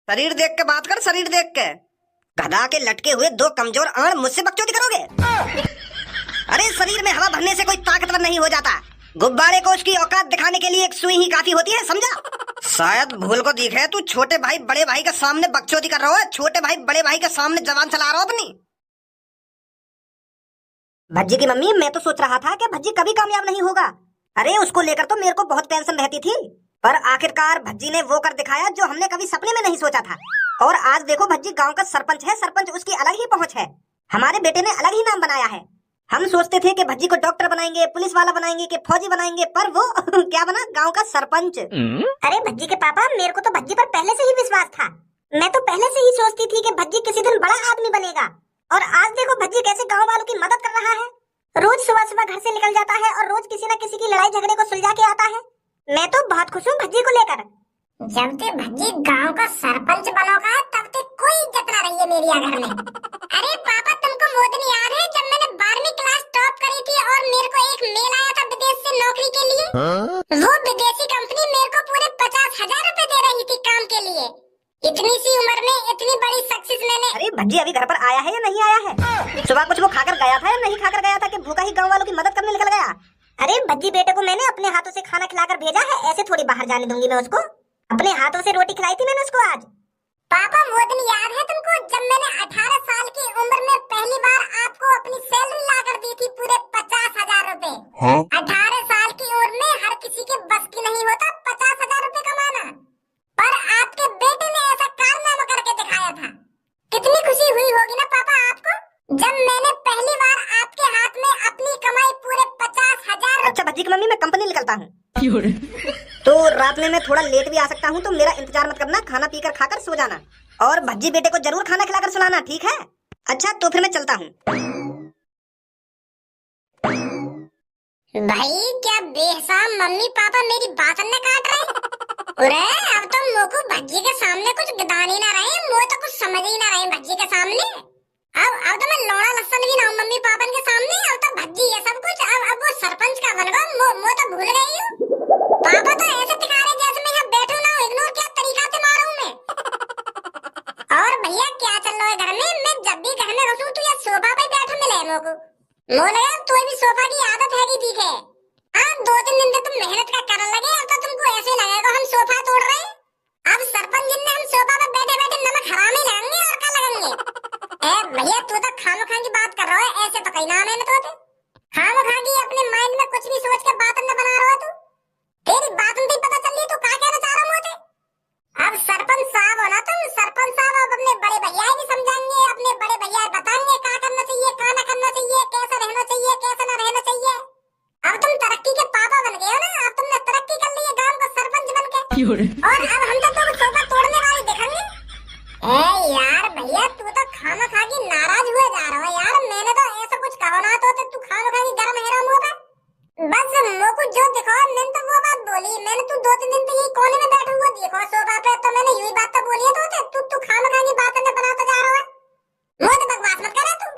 शरीर देख के बात कर, शरीर देख के। गधा के लटके हुए दो कमजोर आड़ मुझसे बकचोदी करोगे? अरे शरीर में हवा भरने से कोई ताकतवर नहीं हो जाता। गुब्बारे को उसकी औकात दिखाने के लिए एक सुई ही काफी होती है, समझा? शायद भूल को दिखे तू छोटे भाई बड़े भाई के सामने बकचोदी कर रहा है। छोटे भाई बड़े भाई के सामने जबान चला रहा हो अपनी। भज्जी की मम्मी, मैं तो सोच रहा था कि भज्जी कभी कामयाब नहीं होगा। अरे उसको लेकर तो मेरे को बहुत टेंशन रहती थी, पर आखिरकार भज्जी ने वो कर दिखाया जो हमने कभी सपने में नहीं सोचा था। और आज देखो भज्जी गांव का सरपंच है। सरपंच उसकी अलग ही पहुंच है। हमारे बेटे ने अलग ही नाम बनाया है। हम सोचते थे कि भज्जी को डॉक्टर बनाएंगे, पुलिस वाला बनाएंगे, कि फौजी बनाएंगे, पर वो क्या बना? गांव का सरपंच। अरे भज्जी के पापा, मेरे को तो भज्जी पर पहले से ही विश्वास था। मैं तो पहले से ही सोचती थी कि भज्जी किसी दिन बड़ा आदमी बनेगा। और आज देखो भज्जी कैसे गाँव वालों की मदद कर रहा है। रोज सुबह सुबह घर से निकल जाता है और रोज किसी न किसी की लड़ाई झगड़े को सुलझा के आता है। मैं तो बहुत खुश हूँ भज्जी को लेकर। जब ते भज्जी गांव का सरपंच बनोगा तब ते कोई इज्जत ना रही है मेरी घर में। अरे पापा, तुमको वो दिन याद है जब मैंने 12वीं क्लास टॉप करी थी और मेरे को एक मेल आया था विदेश से नौकरी के लिए? वो विदेशी कंपनी मेरे को पूरे 50,000 रुपए दे रही थी काम के लिए। इतनी सी उम्र में इतनी बड़ी सक्सेस मैंने। अरे भज्जी अभी घर पर आया है या नहीं आया है? सुबह कुछ वो खाकर गया था या नहीं खाकर गया था कि भूखा ही गाँव वालों की मदद करने निकल गया? अरे भज्जी बेटे को मैंने अपने हाथों से खाना खिलाकर भेजा है, ऐसे थोड़ी बाहर जाने दूंगी मैं उसको। अपने हाथों से रोटी खिलाई थी मैंने उसको आज। पापा, वो दिन याद है तुमको जब मैंने 18 साल की उम्र में पहली बार आपको अपनी सैलरी लाकर दी थी पूरे 50,000 रुपए? 18 साल की उम्र में हर किसी के बस की नहीं होता 50,000 रुपए कमाना, पर आपके बेटे ने ऐसा कारनामा करके दिखाया था। कितनी खुशी हुई होगी ना पापा आपको जब मैंने पहली बार आपके हाथ में अपनी कमाई पूरे 50,000। अच्छा भज्जी की मम्मी, मैं कंपनी निकलता हूँ तो रात में मैं थोड़ा लेट भी आ सकता हूँ, तो मेरा इंतजार मत करना। खाना पीकर खाकर सो जाना और भज्जी बेटे को जरूर खाना खिलाकर सुलाना, ठीक है? अच्छा तो फिर मैं चलता हूँ। भाई क्या बेहसाम मम्मी पापा मेरी बात न काट रहे। अरे अब तो मोको भज्जी के सामने कुछ गदान ही ना रहे, मो तो कुछ समझ ही ना रहे भज्जी के सामने। अब तो मैं लौड़ा लस्सन भी ना हूँ मम्मी पापा के सामने। अब तो भज्जी है सब कुछ। अब वो सरपंच का बन गया, मो तो भूल गई हूँ। पापा तो ऐसे दिखा रहे जैसे मैं यहाँ बैठू ना हूँ। इग्नोर क्या तरीका से मारूं मैं? और भैया क्या चल रहा है घर में? मैं जब भी घर में घुसूं तो ये सोफा पे बैठा मिले मोको। मो लगा तो भी सोफा की आदत है कि दिखे। हाँ 2-3 दिन से तुम मेहनत का करने लगे, अब तो तुमको ऐसे लगेगा हम सोफा तोड़ रहे हैं। अब सरपंच जी ने हम सोफा पे बैठे बैठे नमक हराम ही लगेंगे और क्या लगेंगे? भैया तू तो खामोखा की बात कर रहा है, ऐसे तो कहीं ना मैंने तो खामोखा की अपने माइंड में कुछ भी सोच के बात न बना रहा है तू। तेरी बात नहीं पता चल रही, तू क्या कहना चाह रहा मुझे? अब सरपंच साहब हो ना तुम। सरपंच साहब अब अपने बड़े भैया भी समझाएंगे, अपने बड़े भैया बताएंगे क्या करना चाहिए, क्या ना करना चाहिए, कैसा रहना चाहिए, कैसा ना रहना चाहिए। अब तुम तरक्की के पापा बन गए हो ना। अब तुमने तरक्की कर ली है गांव का सरपंच बन के, और अब हम तो सोफा तोड़ने वाले देखेंगे। यार भैया तू तो खामोखा की नाराज हुए जा रहा है यार। मैंने तो ऐसा कुछ कहा ना तो तू खामोखा की गरम है मुंह पे। बस मोको जो दिखा मैंने तो वो बात बोली। मैंने तू 2-3 दिन तो यही कोने में बैठा हुआ देखो सोफा पे, तो मैंने यही बात तो बोली है। तो तू खामोखा की बात न बनाता जा रहा है। मुझे बकवास मत कर तू।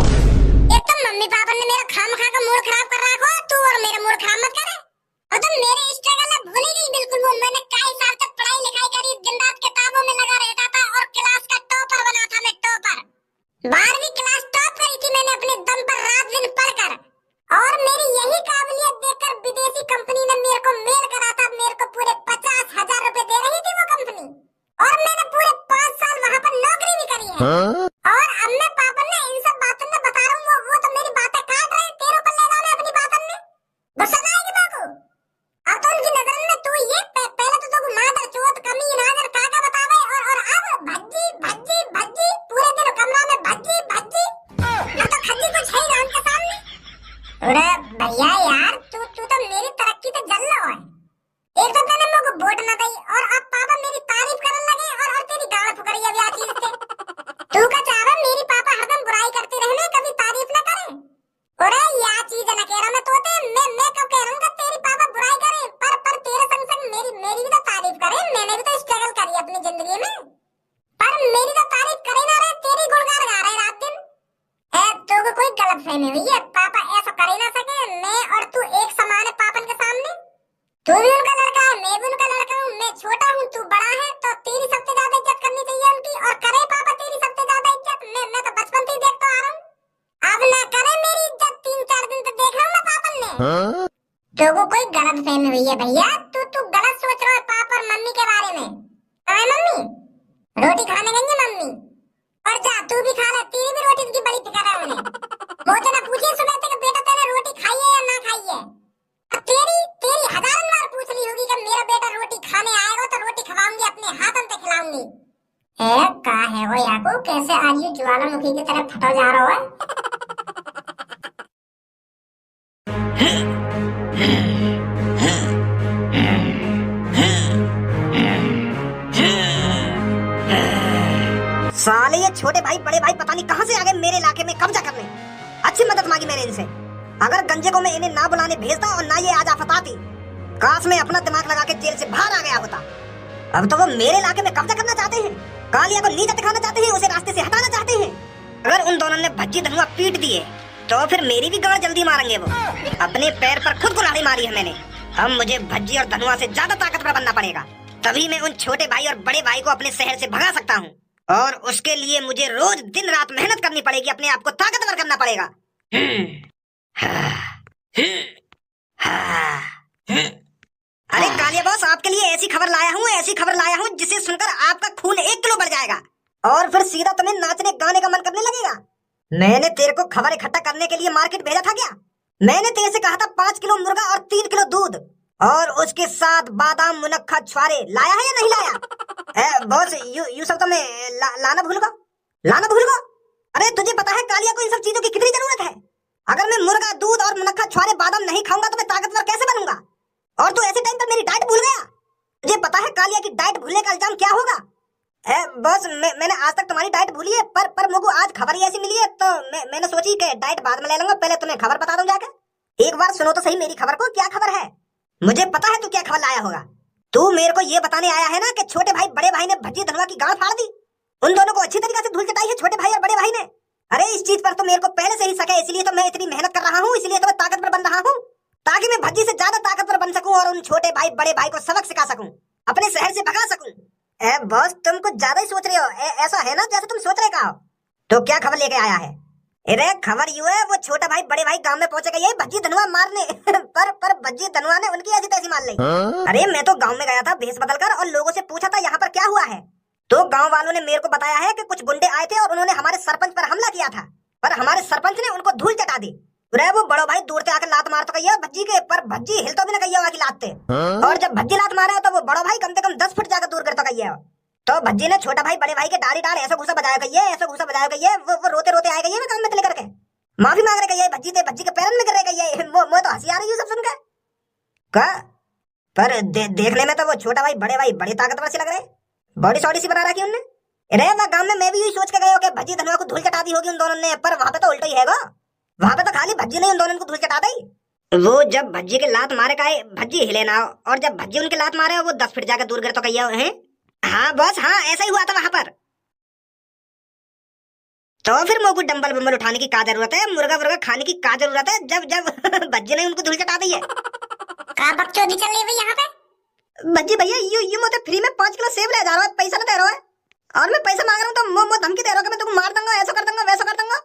एक तो मम्मी पापा ने मेरा खामोखा का मूड खराब कर रखा है, तू और मेरा मूड खराब मत कर। और तुम मेरे स्ट्रगल में भूल ही नहीं बिल्कुल। वो मैंने कई साल तक पढ़ाई लिखाई करी, दिन रात किताबों में लगा रहता था और क्लास का टॉपर बना था मैं, टॉपर। 12वीं क्लास टॉप करी थी मैंने अपने दम पर रात दिन पढ़कर। और मेरी यही काबिलियत देखकर विदेशी कंपनी ने मेरे को मेल करा था। मेरे को पूरे 50,000 रुपए दे रही थी वो कंपनी, और मैंने पूरे 5 साल वहाँ पर नौकरी भी करी है। और अब मैं पापा ने इन सब बातों में बता रहा हूँ, वो तो मेरी बातें काट रहे। तेरे ऊपर ले जाने अपनी बातों में गुस्सा आएगी बाको। अब तो उनकी नजर में तू ये पहले तो तू मादर चोत कमी नाजर काका बतावे, और अब भज्जी भज्जी भज्जी पूरे दिन कमरा में भज्जी भज्जी। अब तो खज्जी कुछ है ना उनके सामने। अरे भैया यार तू तो मेरी तरक्की पे जल रहा है। एक तो मैंने मुझको वोट न दी, और अब पापा मेरी तारीफ करने लगे, और तेरी गाल फुकरी अब या चीज से। तू का चाह रहा मेरी पापा हरदम बुराई करते रहने, कभी तारीफ न करें? अरे या चीज न कह रहा मैं तोते। मैं कब कह रहा हूँ कि तेरी पापा बुराई करे, पर तेरे संग संग मेरी भी तो तारीफ करे। मैंने भी तो स्ट्रगल करी अपनी जिंदगी में, पर मेरी तो तारीफ करे ना रहे, तेरी गुणगान गा रहे रात दिन। तो कोई गलत फहमी हुई है। पापा ऐसा कर ही ना सके। मैं और तू एक समान है पापन के सामने। तू भी उनका लड़का है, मैं भी उनका लड़का हूँ। मैं छोटा हूँ, तू बड़ा है, तो तेरी सबसे ज्यादा इज्जत करनी चाहिए उनकी। तो वो कोई गलत फहमी हुई है भैया। तू गलत सोच रहा है पापा और मम्मी के बारे में। अरे मम्मी रोटी खाने गई है मम्मी, और जा तू भी खा ले, तेरी भी रोटी की बड़ी फिक्र है उन्हें। वो तो ना पूछे सुबह तक बेटा तेरा रोटी खाई है या ना खाई है। अब तेरी तेरी हजार बार पूछ ली होगी कि मेरा बेटा रोटी खाने आएगा तो रोटी खवाऊंगी, अपने हाथों से खिलाऊंगी। का है वो याकूब, कैसे आज ये ज्वालामुखी की तरफ फटा जा रहा है। साले ये छोटे भाई बड़े भाई पता नहीं कहां से आ गए मेरे इलाके में कब्जा करने। अच्छी मदद मांगी मैंने इनसे। अगर गंजे को मैं इन्हें ना बुलाने भेजता और ना ये आज आफत आती, काश मैं अपना दिमाग लगा के जेल से बाहर आ गया होता। अब तो वो मेरे इलाके में कब्जा करना चाहते हैं, कालिया को नीचा दिखाना चाहते हैं, उसे रास्ते से हटाना चाहते हैं। अगर उन दोनों ने भज्जी धनुआ पीट दिए तो फिर मेरी भी गांड जल्दी मारेंगे वो। अपने पैर पर खुद कुल्हाड़ी मारी है मैंने। अब मुझे भज्जी और धनुआ से ज्यादा ताकतवर बनना पड़ेगा, तभी मैं उन छोटे भाई और बड़े भाई को अपने शहर से भगा सकता हूँ। और उसके लिए मुझे रोज दिन रात मेहनत करनी पड़ेगी, अपने आप को ताकतवर करना पड़ेगा। अरे कालिया बॉस, आपके लिए ऐसी खबर लाया हूँ जिसे सुनकर आपका खून 1 किलो बढ़ जाएगा और फिर सीधा तुम्हें नाचने गाने का मन करने लगेगा। मैंने तेरे को खबर इकट्ठा करने के लिए मार्केट भेजा था क्या? मैंने तेरे से कहा था 5 किलो मुर्गा और 3 किलो दूध और उसके साथ बादाम मुनक्खा छुआरे, लाया है या नहीं लाया? बॉस यू सब तो मैं लाना भूल गया। अरे तुझे पता है कालिया को इन सब चीजों की कितनी जरूरत है? अगर मैं मुर्गा दूध और मुनक्खा छुआरे बादाम नहीं खाऊंगा तो मैं ताकतवर कैसे बनूंगा? और तू ऐसे टाइम पर मेरी डाइट भूल गया। तुझे पता है कालिया की डाइट भूलने का इल्जाम क्या होगा? बॉस मैंने आज तक तुम्हारी डाइट भूली है, पर मुझे आज खबर ही ऐसी मिली है तो मैंने सोची कि डाइट बाद में ले लूंगा, पहले तुम्हें खबर बता दूं जाकर। एक बार सुनो तो सही मेरी खबर को, क्या खबर है? मुझे पता है तू क्या खबर लाया होगा। तू मेरे को ये बताने आया है ना कि छोटे भाई बड़े भाई ने भज्जी धनुआ की गांड फाड़ दी। उन दोनों को अच्छी तरीके से धूल चटाई है छोटे भाई और बड़े भाई ने। अरे इस चीज पर तो मेरे को पहले से ही शक है, इसलिए तो मैं इतनी मेहनत कर रहा हूँ, इसलिए तो मैं ताकतवर बन रहा हूँ, ताकि मैं भज्जी से ज्यादा ताकतवर बन सकूं और उन छोटे भाई बड़े भाई को सबक सिखा सकूं, अपने शहर से भगा सकूं। बॉस तुम कुछ ज्यादा ही सोच रहे हो। ऐसा है ना जैसे तुम सोच रहे हो। तो क्या खबर लेके आया है? अरे खबर यूं है, वो छोटा भाई बड़े भाई गांव में पहुंचे गए भज्जी धनुआ मारने पर भज्जी धनुआ ने उनकी ऐसी तैसी मार ली। अरे मैं तो गांव में गया था भेष बदलकर और लोगों से पूछा था यहाँ पर क्या हुआ है, तो गांव वालों ने मेरे को बताया है कि कुछ गुंडे आए थे और उन्होंने हमारे सरपंच पर हमला किया था, पर हमारे सरपंच ने उनको धूल चटा दी। अरे वो बड़ो भाई दूर से आकर लात मार तो गई भज्जी के, पर भज्जी हिल तो भी ना गई होगा की लात थे। और जब भज्जी लात मारा तो वो बड़ो भाई कम से कम 10 फुट जाकर दूर कर तो गई है। तो भज्जी ने छोटा भाई बड़े भाई के डाली डाल ऐसा घुसा बजाया गई है, ऐसा घुसा बजाया गई है। वो रोते रोते आए गई है काम में लेकर के, माफी मांग रहे गई है भज्जी के पैरन में गिर गई है। मैं तो हंसी आ रही हूँ सब सुनकर का, पर देखने में तो वो छोटा भाई बड़े ताकतवर से लग रहे, बॉडी सॉडी सी बना रखी उनने। अरे वह गांव में मैं भी यही सोच के गया कि भज्जी धनुआ को धूल चटा दी होगी उन दोनों ने, पर वहाँ पे तो उल्टा ही है। वहाँ पे तो खाली भज्जी ने उन दोनों को धूल चटा दी। वो जब भज्जी के लात मारे का भज्जी हिले ना, और जब भज्जी उनके लात मारे वो 10 फीट जाकर दूर गिर तो गई है। हाँ बॉस, हाँ ऐसा ही हुआ था वहाँ पर। तो फिर मोकू डंबल बम्बल उठाने की क्या जरूरत है, मुर्गा खाने की क्या जरूरत है, जब भज्जी ने उनको धूल चटा दी है। क्या बकचोदी चल रही है यहाँ पे? भज्जी भैया यू मुझे फ्री में 5 किलो सेब ले जा रहा है, पैसा ना दे रहा है, और मैं पैसा मांग रहा हूँ तो मो धमकी दे रहा हूँ कि मैं तुमको मार दूंगा, ऐसा कर दूंगा वैसा कर दूंगा।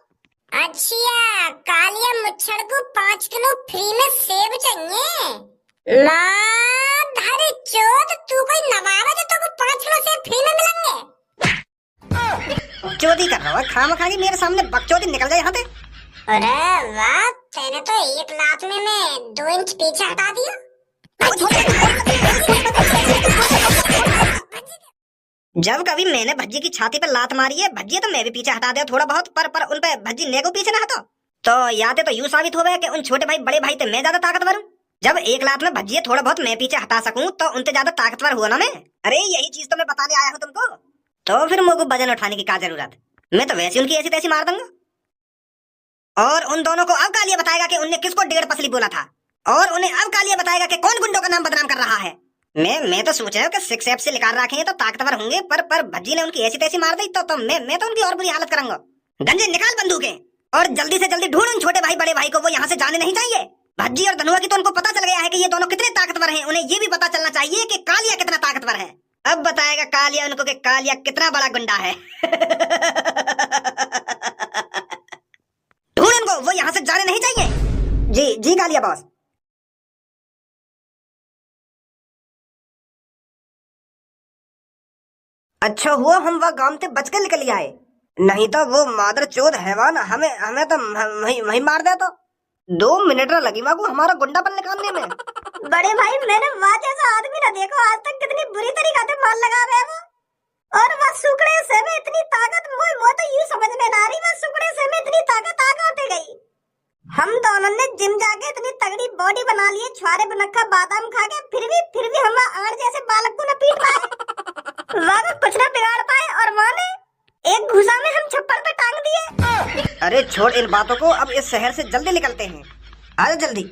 अच्छा कालिया मुच्छड़ को 5 किलो फ्री में सेब चाहिए? माधर चोद, तू कोई नवाब है जो तुमको 5 किलो सेब फ्री में मिलेंगे? चोदी कर रहा है खामखा की मेरे सामने बकचोदी, निकल जाए यहाँ से। अरे वाह, तेने तो 1 लात में मैं 2 इंच पीछे हटा दिया। जब कभी मैंने भज्जी की छाती पर लात मारी है भज्जी तो मैं भी पीछे हटा दिया थोड़ा बहुत, पर उन पे भज्जी ने को पीछे ना हटो तो यादें तो यूं साबित हो गए कि उन छोटे भाई बड़े भाई थे मैं ज्यादा ताकतवर हूँ। जब 1 लात में भज्जी थोड़ा बहुत मैं पीछे हटा सकूं तो उनसे ज्यादा ताकतवर हुआ ना मैं। अरे यही चीज तो मैं बताने आया हूँ तुमको। तो फिर मुझे वजन उठाने की क्या जरूरत, मैं तो वैसे उनकी ऐसी तैसी मार दूंगा। और उन दोनों को अब कालिया बताएगा कि उनने किसको 1.5 पसली बोला था, और उन्हें अब कालिया बताएगा कि कौन गुंडों का नाम बदनाम कर रहा है। मैं तो सोच रहा हूँ कि 6 एप से निकाल रखे तो ताकतवर होंगे, पर भज्जी ने उनकी ऐसी तैसी मार दी तो मैं तो उनकी और बुरी हालत करूंगा। गंजे निकाल बंदूकें और जल्दी से जल्दी ढूंढ उन छोटे भाई बड़े भाई को, वो यहाँ से जाने नहीं चाहिए। भज्जी और धनुआ की तो उनको पता चल गया है कि ये दोनों कितने ताकतवर हैं, उन्हें ये भी पता चलना चाहिए कि कालिया कितना ताकतवर है। अब बताएगा कालिया उनको कि कालिया कितना बड़ा गुंडा है। ढूंढ उनको, वो यहाँ से जाने नहीं चाहिए। जी कालिया बॉस। अच्छा हुआ हम वह गांव से बच के निकल आए, नहीं तो वो मादर चोद हैवान हमें हमें तो वही मार दे। तो 2 मिनट न लगी माँ को हमारा गुंडापन निकालने में। बड़े भाई मैंने वहाँ जैसा आदमी ना देखो आज तक, कितनी बुरी तरीका से मार लगा रहे हैं वो। और वह सुकड़े से में इतनी ताकत, वो तो यूं समझ में ना रही वह सुकड़े से में इतनी ताकत आ कहाँ से गई। हम दोनों ने जिम जाके इतनी तगड़ी बॉडी बना ली है, छुआरे बनक्खा बादाम खा के, फिर भी हम आड़ जैसे बालक को न पीट पाए, वह कुछ न बिगाड़ पाए, और वहाँ ने एक घुसा में हम छप्पर पे टांग दिए। अरे छोड़ इन बातों को, अब इस शहर से जल्दी निकलते हैं, आजा जल्दी।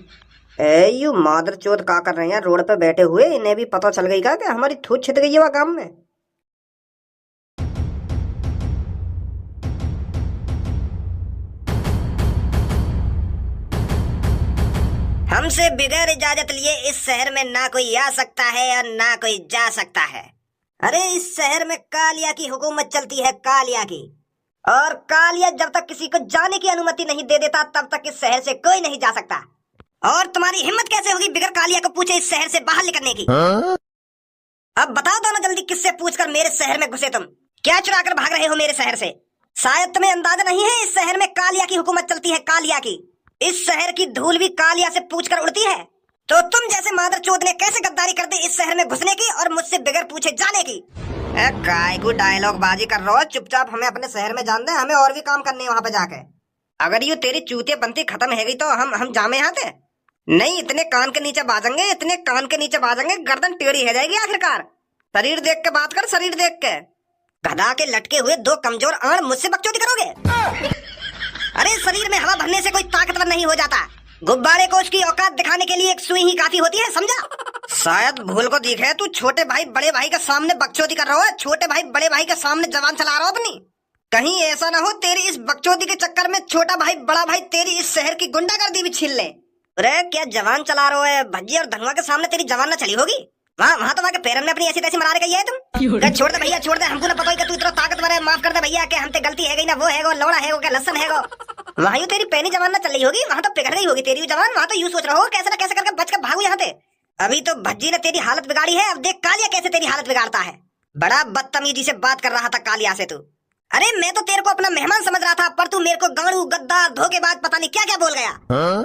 ए यू मादर चोद का कर रहे हैं रोड पे बैठे हुए, इन्हें भी पता चल गई का कि हमारी थूत छिद गई है वह काम में। हमसे बिगैर इजाजत लिए इस शहर में ना कोई आ सकता है और ना कोई जा सकता है। अरे इस शहर में कालिया की हुकूमत चलती है, कालिया की, और कालिया जब तक किसी को जाने की अनुमति नहीं दे देता तब तक इस शहर से कोई नहीं जा सकता। और तुम्हारी हिम्मत कैसे होगी बिगर कालिया को पूछे इस शहर से बाहर निकलने की? अब बताओ दोनों जल्दी, किससे पूछकर मेरे शहर में घुसे तुम? क्या चुरा कर भाग रहे हो मेरे शहर से? शायद तुम्हें अंदाजा नहीं है इस शहर में कालिया की हुकूमत चलती है, कालिया की। इस शहर की धूल भी कालिया से पूछकर उड़ती है। तो तुम जैसे मादर चोद ने कैसे गद्दारी कर दी इस शहर में घुसने की और मुझसे बिगर पूछे जाने की? काय को डायलॉग बाजी कर रहे हो, चुपचाप हमें अपने शहर में जान दे, हमें और भी काम करने वहाँ पे जाके। अगर ये तेरी चूतिया बनती खत्म है गई तो हम जामे यहाँ थे नहीं, इतने कान के नीचे बाजेंगे, इतने कान के नीचे बाजेंगे, गर्दन टेढ़ी हो जाएगी आखिरकार। शरीर देख के बात कर, शरीर देख के। गधा के लटके हुए 2 कमजोर आड़ मुझसे बकचोदी करोगे? अरे शरीर में हवा भरने से कोई ताकतवर नहीं हो जाता, गुब्बारे को उसकी औकात दिखाने के लिए एक सुई ही काफी होती है, समझा? शायद भूल को दिखे तू छोटे भाई बड़े भाई के सामने बकचोदी कर रहा है, छोटे भाई बड़े भाई के सामने जबान चला रहा हो अपनी। कहीं ऐसा ना हो तेरी इस बकचोदी के चक्कर में छोटा भाई बड़ा भाई तेरी इस शहर की गुंडागर्दी भी छीन ले। अरे क्या जवान चला रहा है? भज्जी और धनुआ के सामने तेरी जवान न चली होगी? वहाँ तो वहाँ के पैरन में अपनी ऐसी तैसी मरा रही है तुम। छोड़ दे भैया, छोड़ दे, हमको ना पता है तू इतना ताकतवर है, माफ कर दे भैया, के हमसे गलती है गई ना, वो है वो लौड़ा है वो क्या लसन है वो। वहाँ यूँ तेरी पैनी जवान न चल रही होगी, वहाँ तो पिघल रही होगी तेरी जवान, वहाँ तो यूँ सोच रहा हो कैसे ना कैसे करके बच कर भागू यहाँ से। अभी तो भज्जी ने तेरी हालत बिगाड़ी है, अब देख कालिया कैसे तेरी हालत बिगाड़ता है। बड़ा बदतमीजी से बात कर रहा था कालिया से तू। अरे मैं तो तेरे को अपना मेहमान समझ रहा था, पर तू मेरे को गाड़ू गद्दार धोखेबाज पता नहीं क्या क्या बोल गया।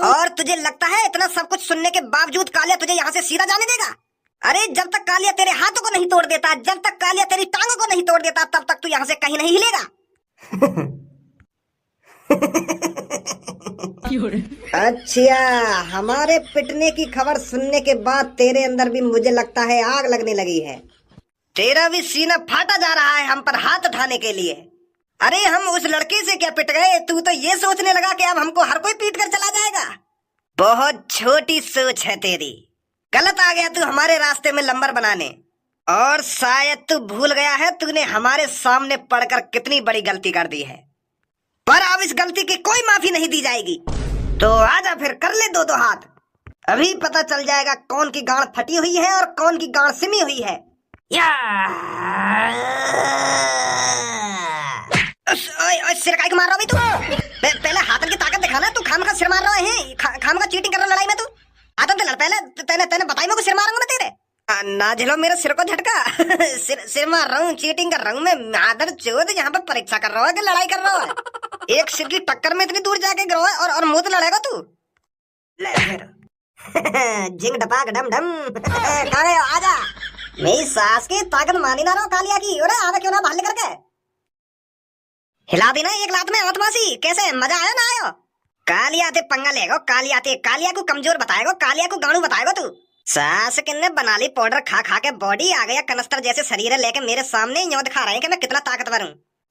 और तुझे लगता है इतना सब कुछ सुनने के बावजूद कालिया तुझे यहाँ से सीधा जाने देगा? अरे जब तक कालिया तेरे हाथों को नहीं तोड़ देता, जब तक कालिया तेरी टांगों को नहीं तोड़ देता, तब तक तू यहाँ से कहीं नहीं हिलेगा। अच्छा, हमारे पिटने की खबर सुनने के बाद तेरे अंदर भी मुझे लगता है आग लगने लगी है। तेरा भी सीना फाटा जा रहा है हम पर हाथ उठाने के लिए। अरे हम उस लड़के से क्या पिट गए, तू तो ये सोचने लगा कि अब हमको हर कोई पीट कर चला जाएगा। बहुत छोटी सोच है तेरी, गलत आ गया तू हमारे रास्ते में लंबर बनाने, और शायद तू भूल गया है तूने हमारे सामने पड़कर कितनी बड़ी गलती कर दी है। पर अब इस गलती की कोई माफी नहीं दी जाएगी। तो आजा फिर कर ले 2-2 हाथ, अभी पता चल जाएगा कौन की गांड फटी हुई है और कौन की गांड सिमी हुई है। या सिर काहे को मार रहा है तू? पहले हाथन की ताकत दिखाना, तू खाम का सिर मार रहा है, खाम का चीटिंग कर रहा लड़ाई में तू। आदम लड़ पहले, तेने बताई मैं को सिर मारूंगा मैं तेरे। ना झेलो मेरे सिर को झटका। सिर मार रहा हूँ, चीटिंग कर रहा हूँ मैं, आदर चोद यहाँ पर परीक्षा कर रहा है कि लड़ाई कर रहा है? एक सिर की टक्कर में इतनी दूर जाके गिरो है और मुंह तो लड़ेगा तू। ले फिर। जिंग डपाक डम डम। आजा, मेरी सास की ताकत मानी ना रहो कालिया की। अरे आवे क्यों ना बाहर निकल के हिला देना एक लात में आत्मासी। कैसे मजा आया ना आयो? कालिया ते पंगा लेगो, कालिया ते कालिया को कमजोर बताएगो, कालिया को गाड़ू बताएगो तू। सास किन्ने बना ली पाउडर खा खा के, बॉडी आ गया कनस्तर जैसे शरीर है लेके मेरे सामने यूं दिखा रहे हैं कि मैं कितना ताकतवर हूँ।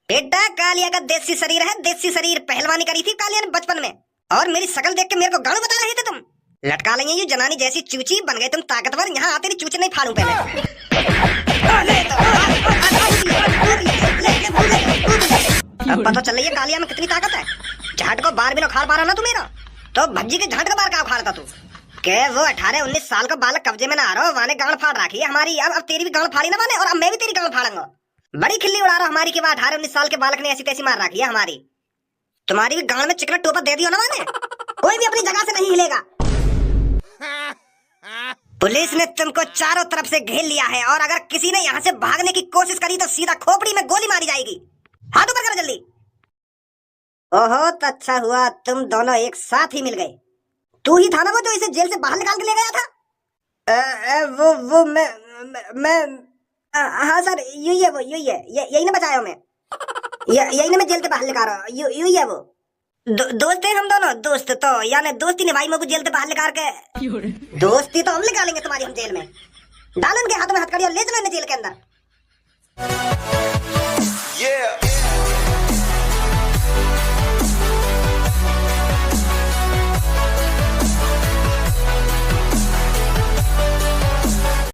बेटा कालिया का देसी शरीर है, देसी शरीर। पहलवानी करी थी कालिया ने बचपन में, और मेरी शकल देख के मेरे को गाड़ू बता रहे थे तुम। लटका लेंगे ये जनानी जैसी चूची, बन गए तुम ताकतवर। यहाँ आते नहीं चूची नहीं फाड़ू पहले। अब पता चल रही है कालिया में कितनी ताकत है। झाट को बार भी ना उखाड़ पा रहा ना तू मेरा, तो भज्जी के झाट का बार का उखाड़ता तू? के वो 18-19 साल का बालक कब्जे में ना आ रहा हो, वाने गांड फाड़ रखी है हमारी। अब तेरी भी गांड फाड़ी ना वाने, और अब मैं भी तेरी गांड फाड़ूंगा। बड़ी खिल्ली उड़ा रहा हमारी कि 18-19 साल के बालक ने ऐसी तैसी मार रखी है हमारी। तुम्हारी भी गांड में चिकना टोपा दे दियो ना वाने, कोई भी अपनी जगह से नहीं हिलेगा। पुलिस ने तुमको चारों तरफ से घेर लिया है और अगर किसी ने यहाँ से भागने की कोशिश करी तो सीधा खोपड़ी में गोली मारी जाएगी। हाथ ऊपर करो जल्दी। ओहो, तो अच्छा हुआ तुम दोनों एक साथ ही मिल गए। तू ही था ना वो जो इसे जेल से बाहर निकाल के ले गया था? वो मैं हाँ सर, यही है वो, यही है, यही ना बचाया हूँ मैं। यही ना मैं जेल से बाहर निकाल रहा हूँ, यही है वो। दोस्त हैं हम दोनों, दोस्त तो यानी दोस्ती निभाई मुझे जेल से बाहर निकाल के। दोस्ती तो हम निकालेंगे तुम्हारी हम जेल में। डालो इनके हाथों में हथकड़ी और ले चलो इन्हें जेल के अंदर।